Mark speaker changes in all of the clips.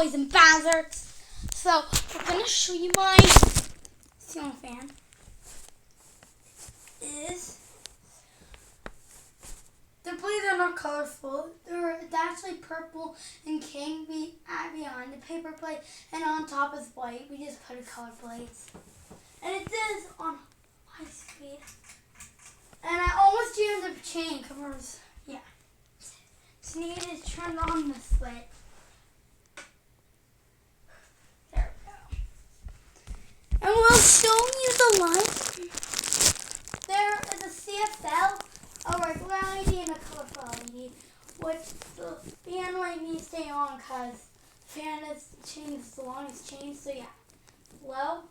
Speaker 1: boys and bastards. So we're gonna show you my ceiling fan. They're not colorful. It's actually purple and king behind the paper plate, and on top is white. We just put a color plates, and it is on high speed. And I almost jammed the chain covers. Yeah, just need to turn on the slit. There we go. And we'll show you the light. There is a CFL, a regular LED, and a colorful LED, which the fan light needs to stay on because the fan is changed the longest change. So yeah, low.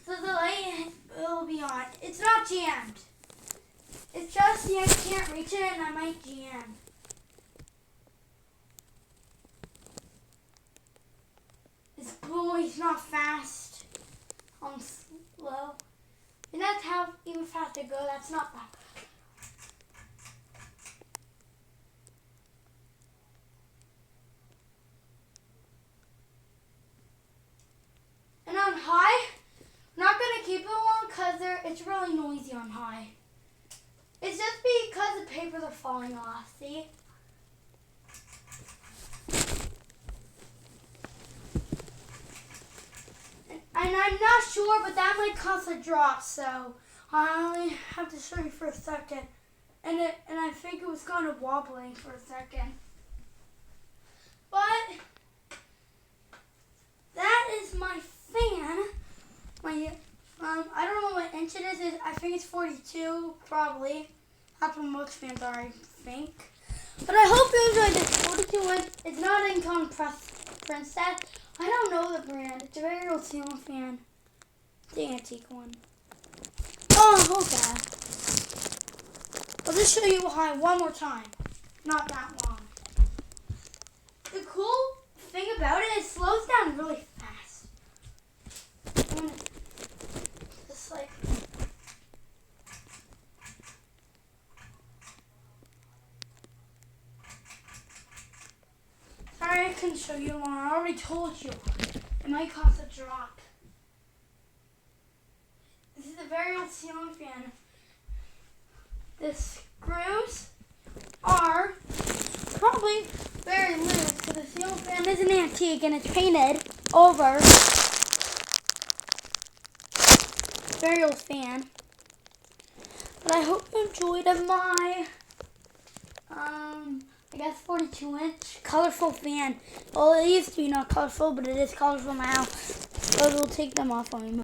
Speaker 1: So the light will be on. It's not jammed. It's just you can't reach it, and I might jam. It's blue. It's not fast. Slow. And that's how even fast I go. That's not that bad. And on high, I'm not going to keep it long because it's really noisy on high. It's just because the papers are falling off, see? And I'm not sure, but that might cause a drop, so I only have to show you for a second. And I think it was kind of wobbling for a second. But that is my fan. I don't know what inch it is. I think it's 42, probably. That's what most fans are, I think. But I hope you enjoyed this 42 inch. It's not Income Princess. I don't know the brand. It's a very old ceiling fan. The antique one. Oh, okay. I'll just show you high one more time. Not that long. The cool thing about it slows down really fast. Just like. Sorry I couldn't show you long. I already told you. It might cause a drop. This is a very old ceiling fan. The screws are probably very loose because the ceiling fan is an antique and it's painted over. Very old fan. But I hope you enjoyed my I guess 42 inch colorful fan. Well, it used to be not colorful, but it is colorful now. So we'll take them off when we move.